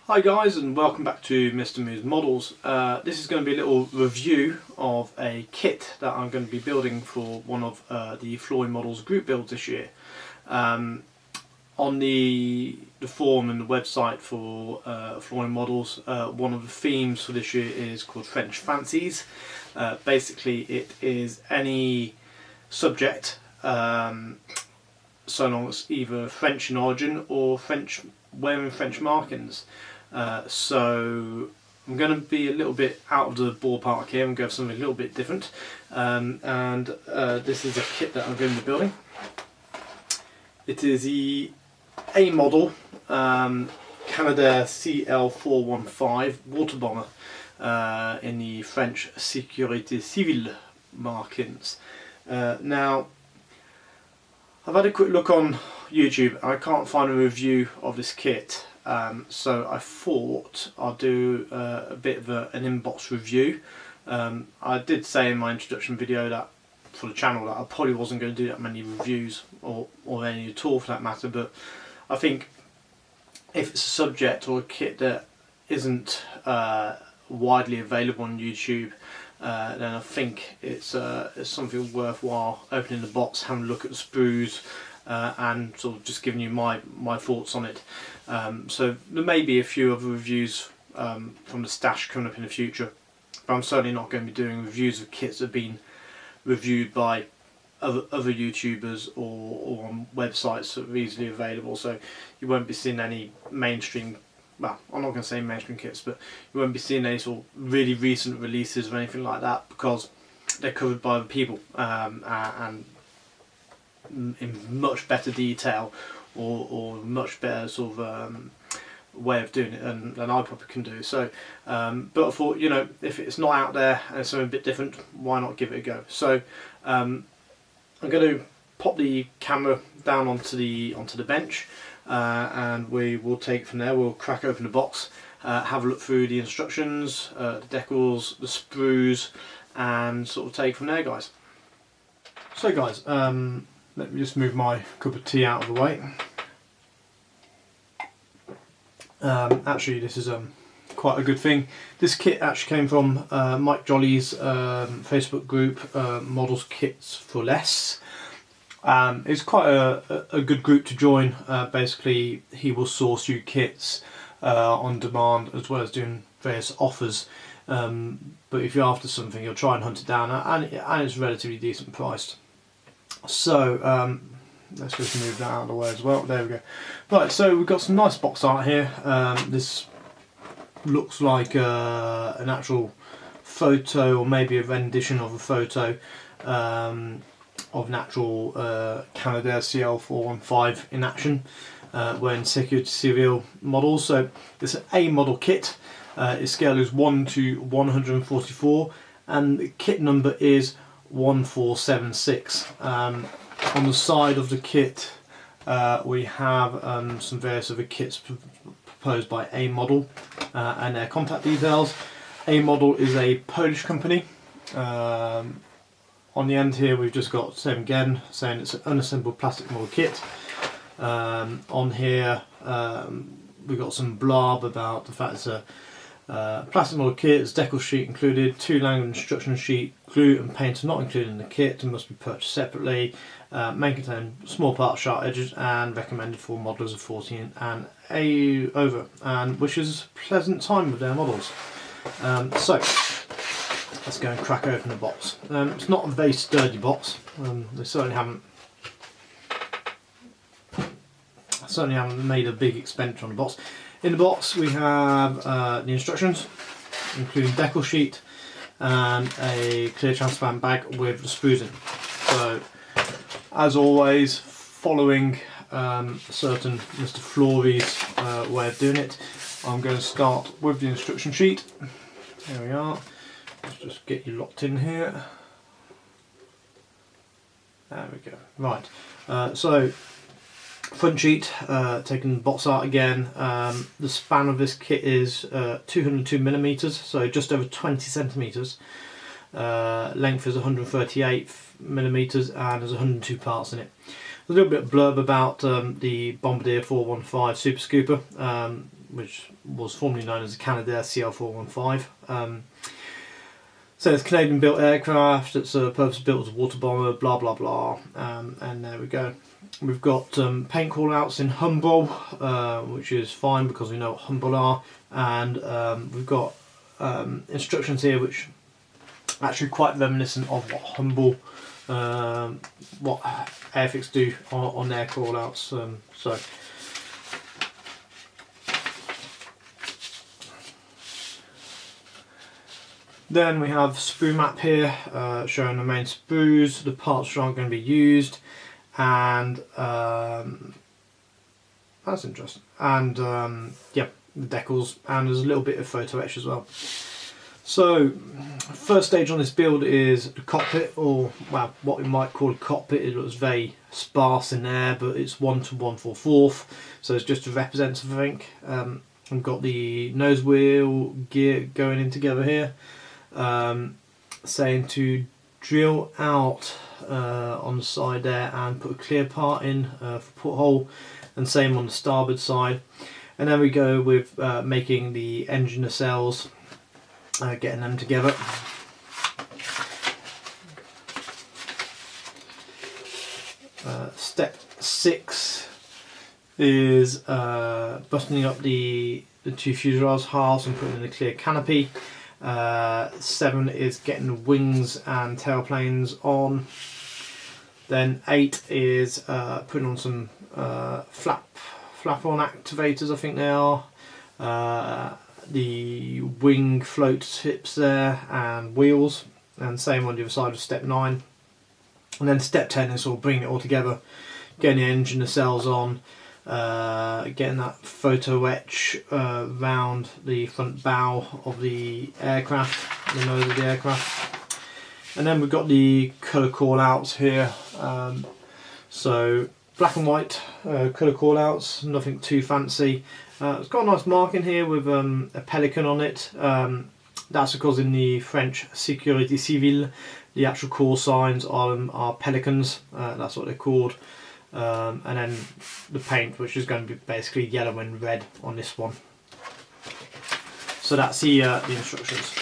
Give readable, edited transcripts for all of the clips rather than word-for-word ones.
Hi guys, and welcome back to Mr. Moo's Models. This is going to be a little review of a kit that I'm going to be building for one of the Flooring Models group builds this year. On the forum and the website for Flooring Models, one of the themes for this year is called French Fancies. Basically it is any subject so long as either French in origin or wearing French markings. So I'm going to be a little bit out of the ballpark here and go for something a little bit different. This is a kit that I'm going to be building. It is the Amodel Bombadier CL 415 water bomber in the French Sécurité Civile markings. Now, I've had a quick look on YouTube and I can't find a review of this kit, so I thought I'd do a bit of an inbox review. I did say in my introduction video that for the channel that I probably wasn't going to do that many reviews or any at all for that matter, but I think if it's a subject or a kit that isn't widely available on YouTube, then I think it's something worthwhile opening the box, having a look at the sprues, and sort of just giving you my thoughts on it. So there may be a few other reviews from the stash coming up in the future, but I'm certainly not going to be doing reviews of kits that have been reviewed by other YouTubers or on websites that are easily available. So you won't be seeing any mainstream, well, I'm not going to say mainstream kits, but you won't be seeing any sort of really recent releases or anything like that, because they're covered by other people and in much better detail or much better sort of way of doing it than I probably can do. So but I thought, you know, if it's not out there and it's something a bit different, why not give it a go? So I'm going to pop the camera down onto the bench, and we will take it from there. We'll crack open the box, have a look through the instructions, the decals, the sprues, and sort of take from there, guys. So guys, let me just move my cup of tea out of the way. Actually, this is quite a good thing. This kit actually came from Mike Jolly's Facebook group, Models Kits for Less. It's quite a good group to join. Basically, he will source you kits on demand as well as doing various offers. But if you're after something, you'll try and hunt it down, and it's relatively decent priced. So let's just move that out of the way as well. There we go. Right, so we've got some nice box art here. This looks like an actual photo, or maybe a rendition of a photo of an actual Bombadier CL 415 in action when Sécurité Civile models. So it's an Amodel kit. Its scale is 1 to 144 and the kit number is 1476. On the side of the kit we have some various other kits proposed by Amodel and their contact details. Amodel is a Polish company. On the end here we've just got, same again, saying it's an unassembled plastic model kit. On here we've got some blurb about the fact it's a plastic model kit, it's decal sheet included, 2 language instruction sheet, glue and paint are not included in the kit and must be purchased separately. May contain small part sharp edges and recommended for modelers of 14 and over, and wishes a pleasant time with their models. So let's go and crack open the box. It's not a very sturdy box. They certainly haven't made a big expenditure on the box. In the box we have the instructions, including decal sheet and a clear transparent bag with the sprues in. So, as always, following certain Mr. Flory's way of doing it, I'm going to start with the instruction sheet. There we are. Let's just get you locked in here. There we go. Right. So, front sheet, taking the box art again. The span of this kit is 202mm, so just over 20 centimeters. Length is 138mm and there's 102 parts in it. There's a little bit of blurb about the Bombadier 415 Super Scooper, which was formerly known as the Canadair CL 415. So it's a Canadian built aircraft, it's purpose-built as a water bomber, blah blah blah, and there we go. We've got paint call-outs in Humboldt, which is fine because we know what Humboldt are, and we've got instructions here which are actually quite reminiscent of what Humboldt, what Airfix do on their call-outs. So then we have sprue map here, showing the main sprues, the parts which aren't going to be used, and that's interesting. And yeah, the decals, and there's a little bit of photo etch as well. So first stage on this build is the cockpit, or well, what we might call a cockpit. It looks very sparse in there, but it's 1 to 1/4, so it's just to represent something. We've got the nose wheel gear going in together here. Saying to drill out on the side there and put a clear part in for porthole, and same on the starboard side. And then we go with making the engine nacelles, getting them together. Step 6 is buttoning up the two fuselage halves and putting in a clear canopy. 7 is getting the wings and tailplanes on. Then 8 is putting on some flap-on activators, I think they are. The wing float tips there and wheels, and same on the other side of step 9. And then step 10 is sort of bringing it all together, getting the engine nacelles on, getting that photo etch round the front bow of the aircraft, the nose of the aircraft. And then we've got the colour call outs here. So black and white colour call outs, nothing too fancy. It's got a nice marking here with a pelican on it. That's because in the French Sécurité Civile the actual call signs are pelicans, that's what they're called. And then the paint, which is going to be basically yellow and red on this one. So that's the instructions.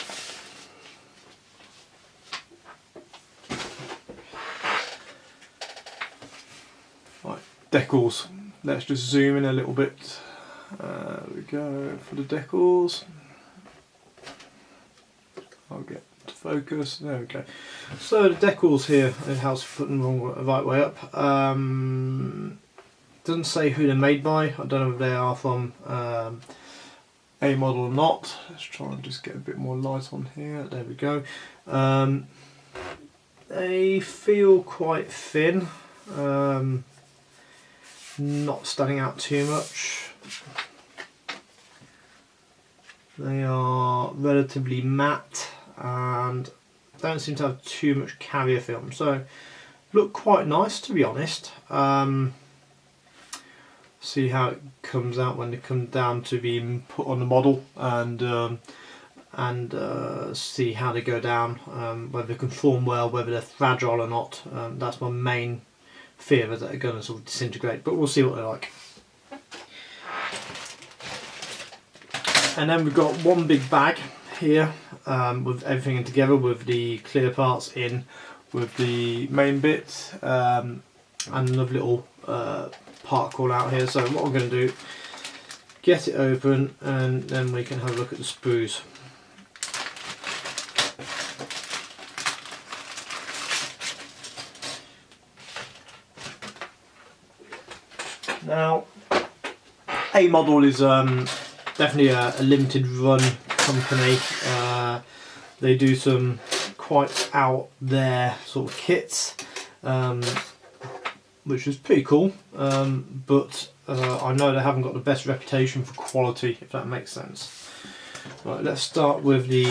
Right, decals. Let's just zoom in a little bit. There we go for the decals. I'll get to focus. There we go. So the decals here, it helps put them the right way up. Doesn't say who they're made by. I don't know if they are from Amodel or not. Let's try and just get a bit more light on here. There we go. They feel quite thin, not standing out too much. They are relatively matte and don't seem to have too much carrier film, so look quite nice, to be honest. See how it comes out when they come down to being put on the model, and see how they go down, whether they can form well, whether they're fragile or not. That's my main fear, that they're going to sort of disintegrate, but we'll see what they're like. And then we've got one big bag here with everything in together, with the clear parts in, with the main bit, and another little part call out here. So what I'm going to do, get it open, and then we can have a look at the sprues. Now, Amodel is definitely a limited run company. They do some quite out there sort of kits, which is pretty cool, but I know they haven't got the best reputation for quality, if that makes sense. Right, let's start with the,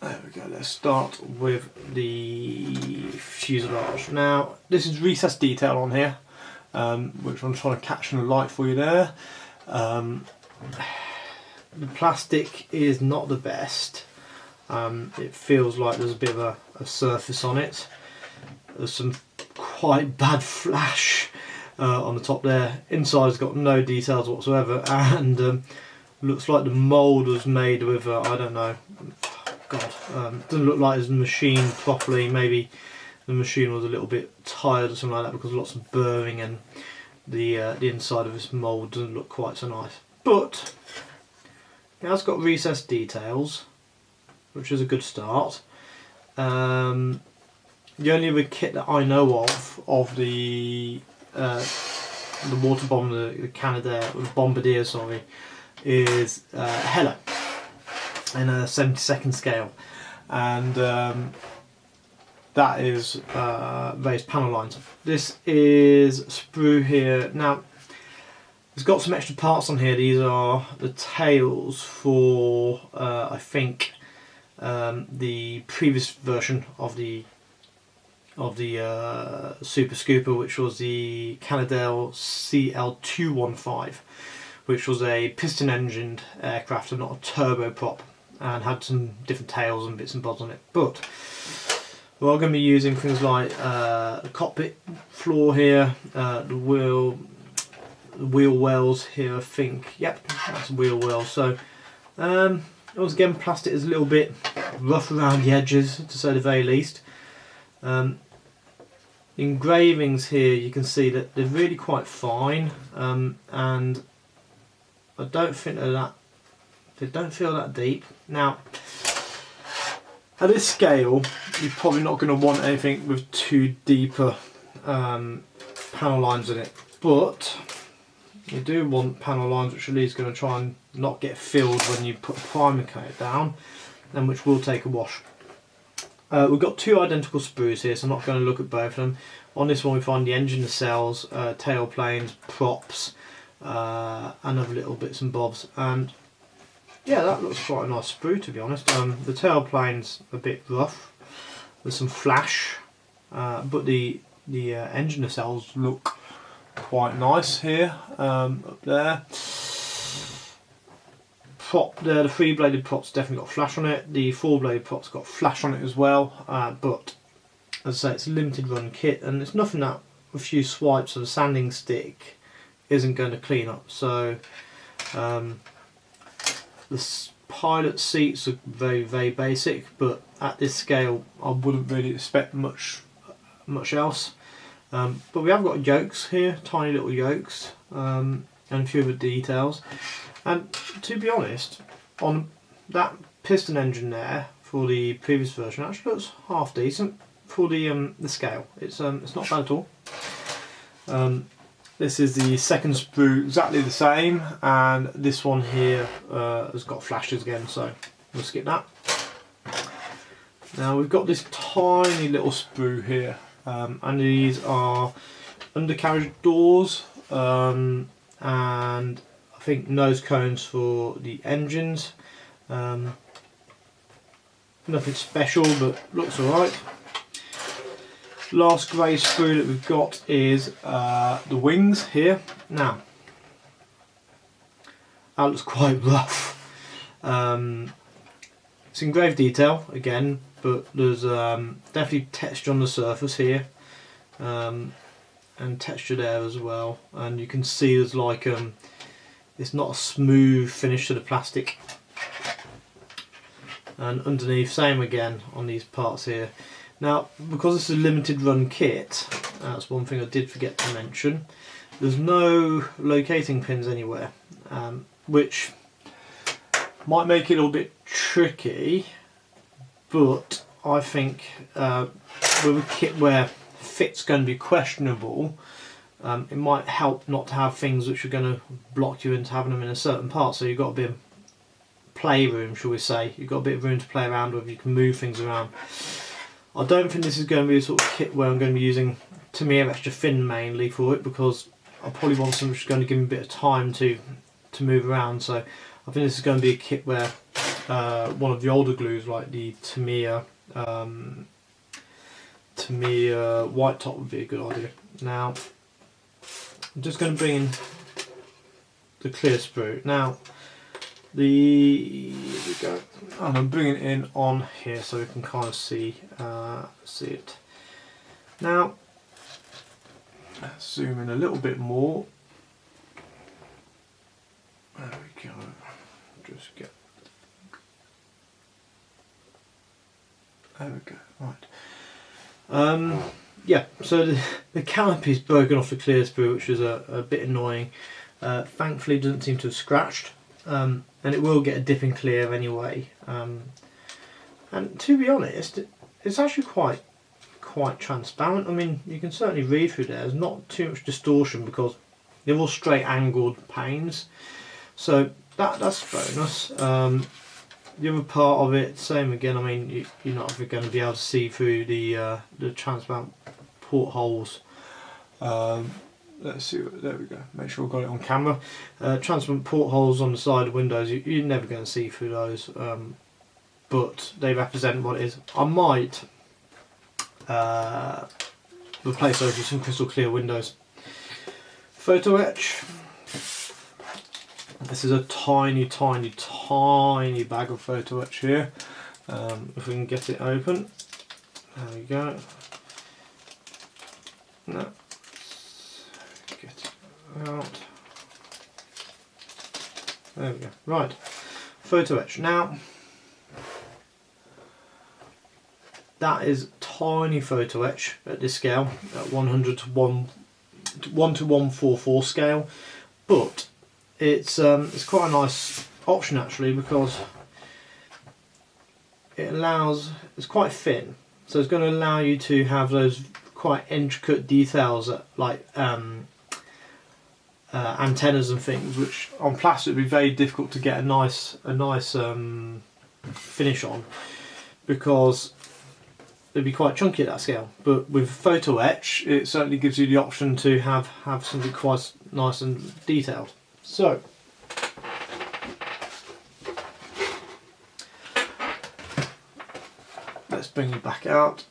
there we go, let's start with the fuselage. Now, this is recessed detail on here, which I'm trying to catch in the light for you there. The plastic is not the best. It feels like there's a bit of a surface on it. There's some quite bad flash on the top there. Inside's got no details whatsoever, and looks like the mould was made with I don't know, God, doesn't look like it's machined properly. Maybe the machine was a little bit tired or something like that, because lots of burring, and the inside of this mould doesn't look quite so nice. But it has got recessed details, which is a good start. The only other kit that I know of the water bomb, the Canadair, the Bombardier, sorry, is Hella in a 72nd scale, and that is raised panel lines. This is a sprue here. Now, it's got some extra parts on here. These are the tails for I think the previous version of the Super Scooper, which was the Amodel CL 215, which was a piston engined aircraft and not a turboprop, and had some different tails and bits and bobs on it. But we're going to be using things like the cockpit floor here, the wheel wells here, I think. Yep, that's a wheel well. So once again, plastic is a little bit rough around the edges, to say the very least. Engravings here, you can see that they're really quite fine, and I don't think they don't feel that deep. Now, at this scale, you're probably not going to want anything with too deeper panel lines in it, but you do want panel lines which at least going to try and not get filled when you put a primer coat down, and which will take a wash. We've got two identical sprues here, so I'm not going to look at both of them. On this one we find the engine nacelles, tail planes, props, and other little bits and bobs, and yeah, that looks quite a nice sprue, to be honest. The tail plane's a bit rough, there's some flash, but the engine nacelles look quite nice here, up there. Prop there, the three-bladed prop's definitely got flash on it. The four-bladed prop's got flash on it as well, but as I say, it's a limited run kit, and it's nothing that a few swipes of a sanding stick isn't going to clean up. So the pilot seats are very, very basic, but at this scale I wouldn't really expect much else. But we have got yokes here, tiny little yokes, and a few other details. And to be honest, on that piston engine there for the previous version, actually looks half decent for the scale. It's not bad at all. This is the second sprue, exactly the same, and this one here has got flashes again, so we'll skip that. Now we've got this tiny little sprue here, and these are undercarriage doors, and I think nose cones for the engines. Nothing special, but looks alright. Last grey sprue that we've got is the wings here. Now, that looks quite rough. It's engraved detail again, but there's definitely texture on the surface here, and texture there as well. And you can see there's like it's not a smooth finish to the plastic. And underneath, same again on these parts here. Now, because this is a limited run kit, that's one thing I did forget to mention, there's no locating pins anywhere, which might make it a little bit tricky, but I think with a kit where fit's going to be questionable, it might help not to have things which are going to block you into having them in a certain part. So you've got a bit of playroom, shall we say. You've got a bit of room to play around with, you can move things around. I don't think this is going to be a sort of kit where I'm going to be using Tamiya extra thin mainly for it, because I probably want something which is going to give me a bit of time to move around. So I think this is going to be a kit where one of the older glues, like the Tamiya white top, would be a good idea. Now, I'm just going to bring in the clear sprue. Now, here we go, and I'm bringing it in on here so we can kind of see it. Now, Zoom in a little bit more. There we go. Just get. There we go. Right. Yeah. So the canopy's broken off the clear sprue, which is a bit annoying. Thankfully, it doesn't seem to have scratched, and it will get a dip in clear anyway. And to be honest, it's actually quite transparent. I mean, you can certainly read through there. There's not too much distortion because they're all straight angled panes, so that's bonus. The other part of it, same again. I mean, you're not going to be able to see through the transparent portholes. Let's see. There we go. Make sure I've got it on camera. Transparent portholes on the side of windows. You're never going to see through those, but they represent what it is. I might replace those with some crystal clear windows. Photo etch. This is a tiny bag of photo etch here. If we can get it open. There we go. No. Get it out. There we go. Right. Photo etch. Now, that is tiny photo etch at this scale, at 100 to 1:144 scale, but it's quite a nice option actually, because it's quite thin, so it's going to allow you to have those quite intricate details like antennas and things, which on plastic would be very difficult to get a nice finish on, because it'd be quite chunky at that scale. But with photo etch, it certainly gives you the option to have something quite nice and detailed. So let's bring it back out.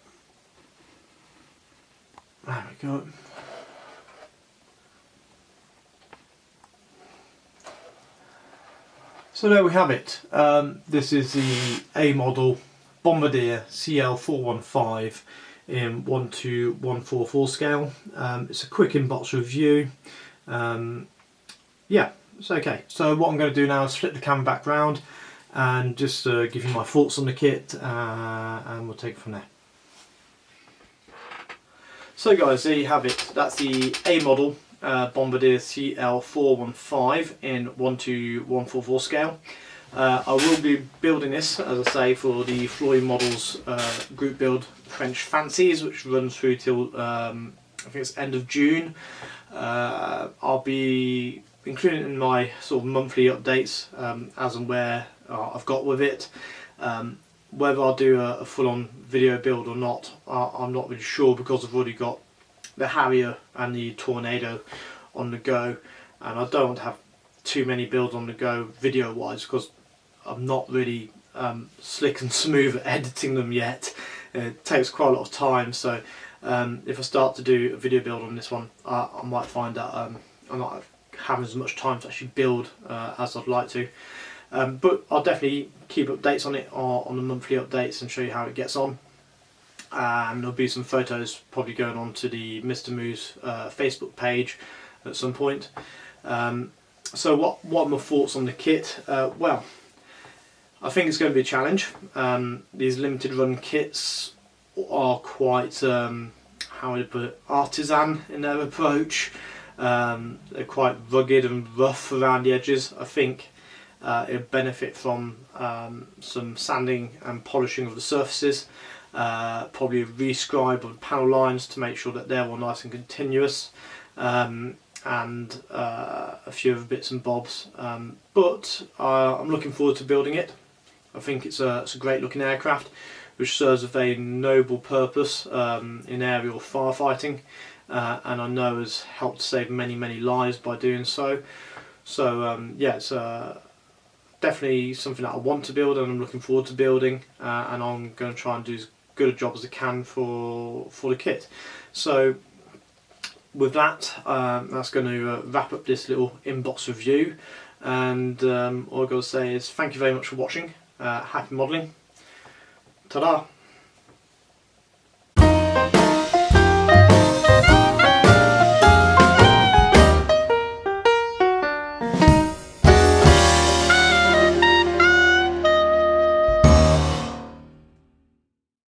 There we go. So there we have it. This is the Amodel Bombadier CL 415 in 1:144 scale. It's a quick inbox review. Yeah, it's okay. So what I'm going to do now is flip the camera back round and just give you my thoughts on the kit, and we'll take it from there. So guys, there you have it. That's the Amodel Bombadier CL 415 in 1:144 scale. I will be building this, as I say, for the Floyd Models group build French Fancies, which runs through till I think it's end of June. I'll be including it in my sort of monthly updates as and where I've got with it. Whether I'll do a full-on video build or not, I'm not really sure, because I've already got the Harrier and the Tornado on the go, and I don't want to have too many builds on the go video-wise, because I'm not really slick and smooth at editing them yet. It takes quite a lot of time, so if I start to do a video build on this one, I might find that I'm not having as much time to actually build as I'd like to. But I'll definitely keep updates on it on the monthly updates and show you how it gets on. And there'll be some photos probably going on to the Mr. Moo's Facebook page at some point. So what are my thoughts on the kit? Well, I think it's going to be a challenge. These limited run kits are quite, how would I put it, artisan in their approach. They're quite rugged and rough around the edges. I think it'll benefit from some sanding and polishing of the surfaces, probably a rescribe of the panel lines to make sure that they're all nice and continuous, and a few other bits and bobs. But I'm looking forward to building it. I think it's a great looking aircraft, which serves a very noble purpose in aerial firefighting, and I know has helped save many lives by doing so. So yeah, it's definitely something that I want to build, and I'm looking forward to building, and I'm going to try and do as good a job as I can for the kit. So with that, that's going to wrap up this little inbox review, and all I've got to say is thank you very much for watching. Happy modelling. Ta-da!